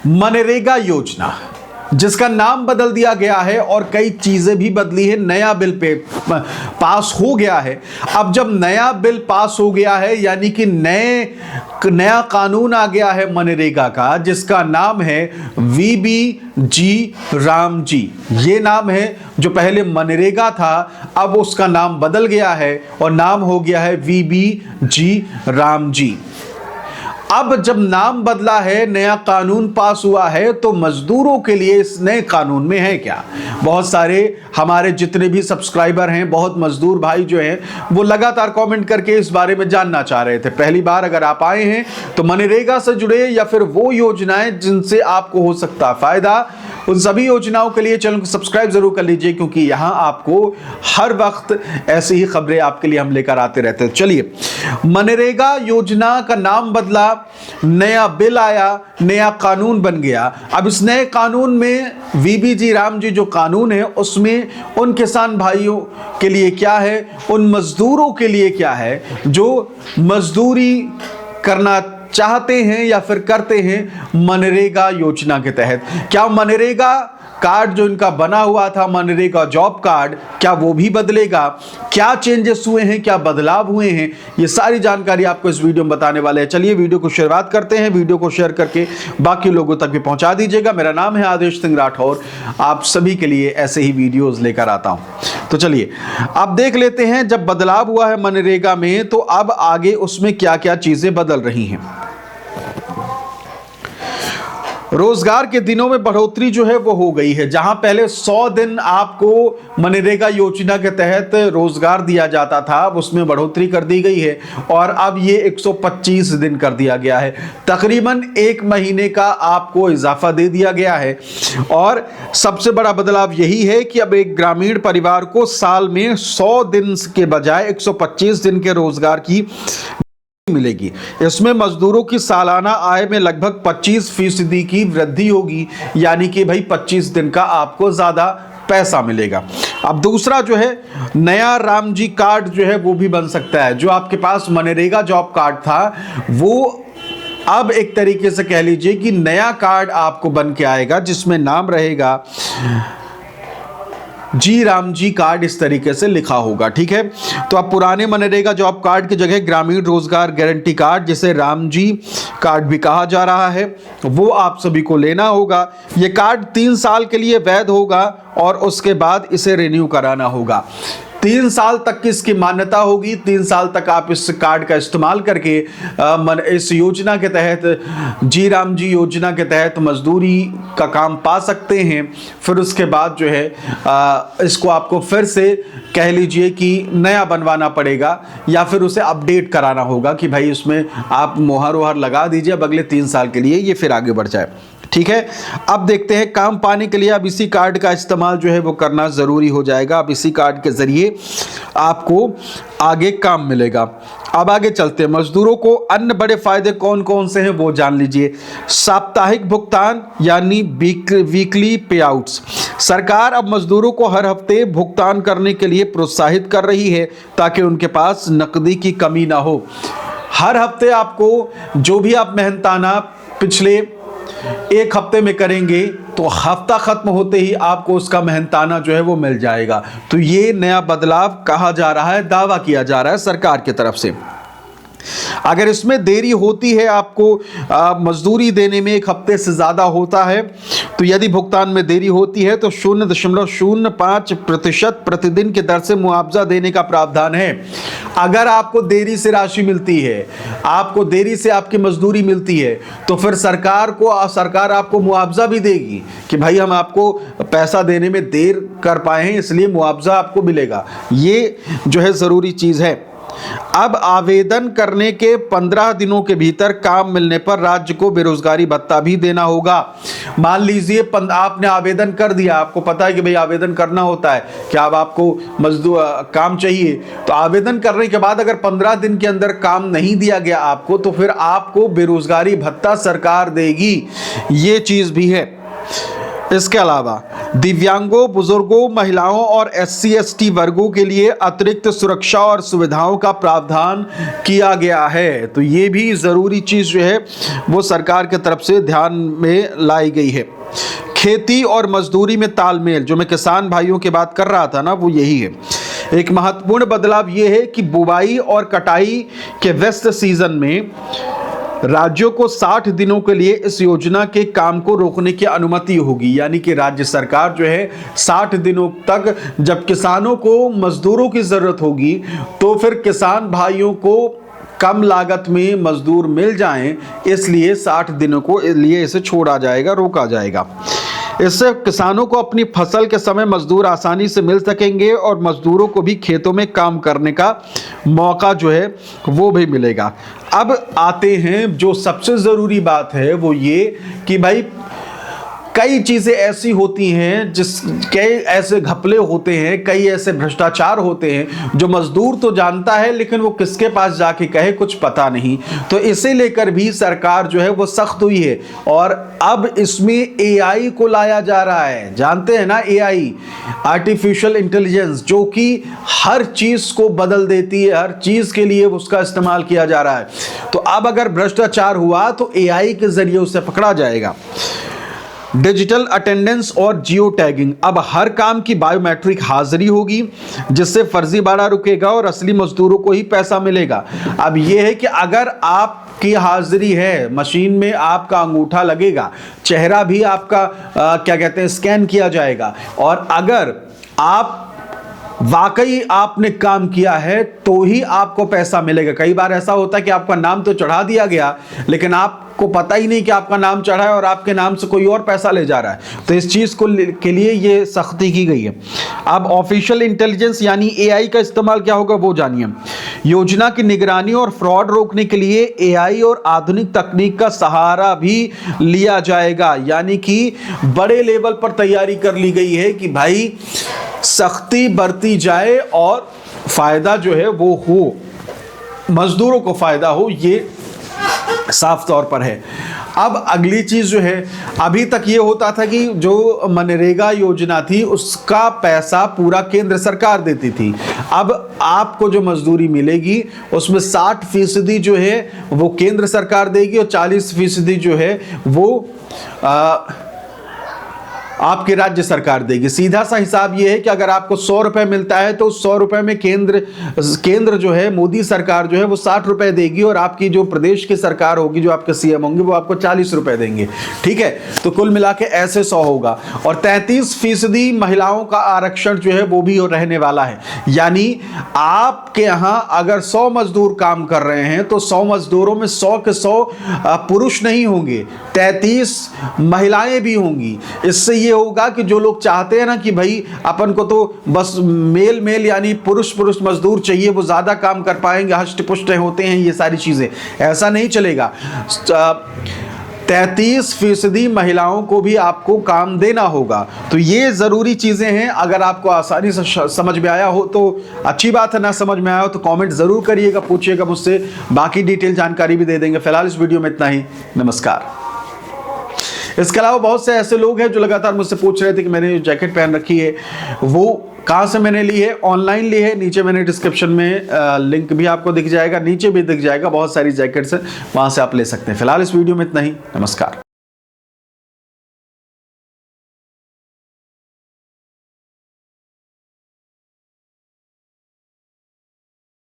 मनरेगा योजना जिसका नाम बदल दिया गया है और कई चीजें भी बदली है, नया बिल पे पास हो गया है। अब जब नया बिल पास हो गया है यानी कि नया कानून आ गया है मनरेगा का, जिसका नाम है वीबीजी रामजी। ये नाम है जो पहले मनरेगा था, अब उसका नाम बदल गया है और नाम हो गया है वीबीजी रामजी। अब जब नाम बदला है, नया कानून पास हुआ है, तो मजदूरों के लिए इस नए कानून में है क्या? बहुत सारे हमारे जितने भी सब्सक्राइबर हैं, बहुत मजदूर भाई जो हैं, वो लगातार कमेंट करके इस बारे में जानना चाह रहे थे। पहली बार अगर आप आए हैं तो मनरेगा से जुड़े या फिर वो योजनाएं जिनसे आपको हो सकता है फायदा, उन सभी योजनाओं के लिए चैनल को सब्सक्राइब जरूर कर लीजिए, क्योंकि यहां आपको हर वक्त ऐसी ही खबरें आपके लिए हम लेकर आते रहते हैं। चलिए, मनरेगा योजना का नाम बदला, नया बिल आया, नया कानून बन गया। अब इस नए कानून में वीबीजी रामजी जो कानून है, उसमें उन किसान भाइयों के लिए क्या है, उन मजदूरों के लिए क्या है जो मजदूरी करना चाहते हैं या फिर करते हैं मनरेगा योजना के तहत। क्या मनरेगा कार्ड जो इनका बना हुआ था, मनरेगा जॉब कार्ड, क्या वो भी बदलेगा? क्या चेंजेस हुए हैं, क्या बदलाव हुए हैं, ये सारी जानकारी आपको इस वीडियो में बताने वाले हैं। चलिए वीडियो को शुरुआत करते हैं। वीडियो को शेयर करके बाकी लोगों तक भी पहुंचा दीजिएगा। मेरा नाम है आदेश सिंह राठौर, आप सभी के लिए ऐसे ही वीडियोस लेकर आता हूं। तो चलिए अब देख लेते हैं, जब बदलाव हुआ है मनरेगा में तो अब आगे उसमें क्या क्या चीजें बदल रही हैं। रोजगार के दिनों में बढ़ोतरी जो है वो हो गई है। जहां पहले 100 दिन आपको मनरेगा योजना के तहत रोजगार दिया जाता था, अब उसमें बढ़ोतरी कर दी गई है और अब ये 125 दिन कर दिया गया है। तकरीबन 1 महीने का आपको इजाफा दे दिया गया है। और सबसे बड़ा बदलाव यही है कि अब एक ग्रामीण परिवार को साल में 100 दिन के बजाय 125 दिन के रोजगार की मिलेगी। इसमें मजदूरों की सालाना आय में लगभग 25% की वृद्धि होगी, यानी कि भाई 25 दिन का आपको ज्यादा पैसा मिलेगा। अब दूसरा जो है, नया रामजी कार्ड जो है वो भी बन सकता है। जो आपके पास मनरेगा जॉब कार्ड था, वो अब एक तरीके से कह लीजिए कि नया कार्ड आपको बन के आएगा, जिसमें नाम रहेगा जी रामजी कार्ड, इस तरीके से लिखा होगा। ठीक है, तो अब पुराने मनरेगा जॉब कार्ड की जगह ग्रामीण रोजगार गारंटी कार्ड, जिसे रामजी कार्ड भी कहा जा रहा है, वो आप सभी को लेना होगा। ये कार्ड 3 साल के लिए वैध होगा और उसके बाद इसे रिन्यू कराना होगा। 3 साल तक की इसकी मान्यता होगी। 3 साल तक आप इस कार्ड का इस्तेमाल करके इस योजना के तहत, जी रामजी योजना के तहत मजदूरी का काम पा सकते हैं। फिर उसके बाद जो है इसको आपको फिर से कह लीजिए कि नया बनवाना पड़ेगा या फिर उसे अपडेट कराना होगा कि भाई इसमें आप मोहर वोहर लगा दीजिए अब अगले 3 साल के लिए, ये फिर आगे बढ़ जाए। ठीक है, अब देखते हैं, काम पाने के लिए अब इसी कार्ड का इस्तेमाल जो है वो करना जरूरी हो जाएगा। अब इसी कार्ड के जरिए आपको आगे काम मिलेगा। अब आगे चलते हैं, मजदूरों को अन्य बड़े फायदे कौन कौन से हैं वो जान लीजिए। साप्ताहिक भुगतान यानी वीकली पे आउट्स, सरकार अब मजदूरों को हर हफ्ते भुगतान करने के लिए प्रोत्साहित कर रही है ताकि उनके पास नकदी की कमी ना हो। हर हफ्ते आपको जो भी आप मेहनताना पिछले 1 हफ्ते में करेंगे तो हफ्ता खत्म होते ही आपको उसका मेहनताना जो है वो मिल जाएगा। तो ये नया बदलाव कहा जा रहा है, दावा किया जा रहा है सरकार की तरफ से। अगर इसमें देरी होती है, आपको मजदूरी देने में 1 हफ्ते से ज़्यादा होता है, तो यदि भुगतान में देरी होती है तो 0.05% प्रतिदिन की दर से मुआवजा देने का प्रावधान है। अगर आपको देरी से राशि मिलती है, आपको देरी से आपकी मजदूरी मिलती है, तो फिर सरकार आपको मुआवजा भी देगी कि भाई हम आपको पैसा देने में देर कर पाए हैं, इसलिए मुआवजा आपको मिलेगा। ये जो है ज़रूरी चीज़ है। अब आवेदन करने के 15 दिनों के भीतर काम मिलने पर राज्य को बेरोजगारी भत्ता भी देना होगा। मान लीजिए आपने आवेदन कर दिया, आपको पता है कि भाई आवेदन करना होता है कि अब आपको मजदूर काम चाहिए, तो आवेदन करने के बाद अगर 15 दिन के अंदर काम नहीं दिया गया आपको, तो फिर आपको बेरोजगारी भत्ता सरकार देगी। ये चीज भी है। इसके अलावा दिव्यांगों, बुजुर्गों, महिलाओं और SC/ST वर्गों के लिए अतिरिक्त सुरक्षा और सुविधाओं का प्रावधान किया गया है। तो ये भी ज़रूरी चीज़ जो है वो सरकार की तरफ से ध्यान में लाई गई है। खेती और मजदूरी में तालमेल, जो मैं किसान भाइयों की बात कर रहा था ना, वो यही है। एक महत्वपूर्ण बदलाव ये है कि बुवाई और कटाई के व्यस्त सीजन में राज्यों को 60 दिनों के लिए इस योजना के काम को रोकने की अनुमति होगी। यानी कि राज्य सरकार जो है 60 दिनों तक, जब किसानों को मजदूरों की ज़रूरत होगी तो फिर किसान भाइयों को कम लागत में मजदूर मिल जाएं, इसलिए 60 दिनों को लिए इसे छोड़ा जाएगा, रोका जाएगा। इससे किसानों को अपनी फसल के समय मजदूर आसानी से मिल सकेंगे और मजदूरों को भी खेतों में काम करने का मौका जो है वो भी मिलेगा। अब आते हैं जो सबसे ज़रूरी बात है, वो ये कि भाई कई चीज़ें ऐसी होती हैं कई ऐसे घपले होते हैं, कई ऐसे भ्रष्टाचार होते हैं जो मजदूर तो जानता है लेकिन वो किसके पास जाके कहे कुछ पता नहीं। तो इसे लेकर भी सरकार जो है वो सख्त हुई है और अब इसमें AI को लाया जा रहा है। जानते हैं ना AI, आर्टिफिशियल इंटेलिजेंस, जो कि हर चीज़ को बदल देती है, हर चीज़ के लिए उसका इस्तेमाल किया जा रहा है। तो अब अगर भ्रष्टाचार हुआ तो AI के ज़रिए उसे पकड़ा जाएगा। डिजिटल अटेंडेंस और जियो टैगिंग, अब हर काम की बायोमेट्रिक हाजिरी होगी जिससे फर्जीवाड़ा रुकेगा और असली मजदूरों को ही पैसा मिलेगा। अब यह है कि अगर आपकी हाजिरी है, मशीन में आपका अंगूठा लगेगा, चेहरा भी आपका क्या कहते हैं स्कैन किया जाएगा, और अगर आप वाकई आपने काम किया है तो ही आपको पैसा मिलेगा। कई बार ऐसा होता है कि आपका नाम तो चढ़ा दिया गया लेकिन आपको पता ही नहीं कि आपका नाम चढ़ा है और आपके नाम से कोई और पैसा ले जा रहा है। तो इस चीज़ को के लिए ये सख्ती की गई है। अब ऑफिशियल इंटेलिजेंस यानी AI का इस्तेमाल क्या होगा वो जानिए। योजना की निगरानी और फ्रॉड रोकने के लिए AI और आधुनिक तकनीक का सहारा भी लिया जाएगा। यानी कि बड़े लेवल पर तैयारी कर ली गई है कि भाई सख्ती बरती जाए और फायदा जो है वो हो, मजदूरों को फायदा हो, ये साफ तौर पर है। अब अगली चीज जो है, अभी तक ये होता था कि जो मनरेगा योजना थी उसका पैसा पूरा केंद्र सरकार देती थी। अब आपको जो मजदूरी मिलेगी उसमें 60% जो है वो केंद्र सरकार देगी और 40% जो है वो आपकी राज्य सरकार देगी। सीधा सा हिसाब ये है कि अगर आपको 100 रुपए मिलता है तो 100 रुपए में केंद्र जो है, मोदी सरकार जो है वो 60 रुपए देगी और आपकी जो प्रदेश की सरकार होगी, जो आपके CM होंगे, वो आपको 40 रुपए देंगे। ठीक है, तो कुल मिला के ऐसे 100 होगा। और 33% महिलाओं का आरक्षण जो है वो भी रहने वाला है। यानी आपके यहां अगर 100 मजदूर काम कर रहे हैं तो 100 मजदूरों में 100 के 100 पुरुष नहीं होंगे, 33 महिलाएं भी होंगी। इससे ये होगा कि जो लोग चाहते हैं ना कि भाई अपन को तो बस मेल यानी पुरुष मजदूर चाहिए, वो ज्यादा काम कर पाएंगे, हष्ट पुष्ट होते हैं, ये सारी चीजें, ऐसा नहीं चलेगा। 33% महिलाओं को भी आपको काम देना होगा। तो ये ज़रूरी चीज़ें हैं। अगर आपको आसानी से समझ में आया हो तो अच्छी बात है, ना समझ में आया हो तो कमेंट ज़रूर करिएगा, पूछिएगा मुझसे, बाकी डिटेल जानकारी भी दे देंगे। फिलहाल इस वीडियो में इतना ही। नमस्कार। इसके अलावा बहुत से ऐसे लोग हैं जो लगातार मुझसे पूछ रहे थे कि मैंने जो जैकेट पहन रखी है वो कहाँ से मैंने ली है। ऑनलाइन ली है। नीचे मैंने डिस्क्रिप्शन में लिंक भी आपको दिख जाएगा, नीचे भी दिख जाएगा, बहुत सारी जैकेट्स हैं, वहाँ से आप ले सकते हैं। फिलहाल इस वीडियो में इतना ही। नमस्कार।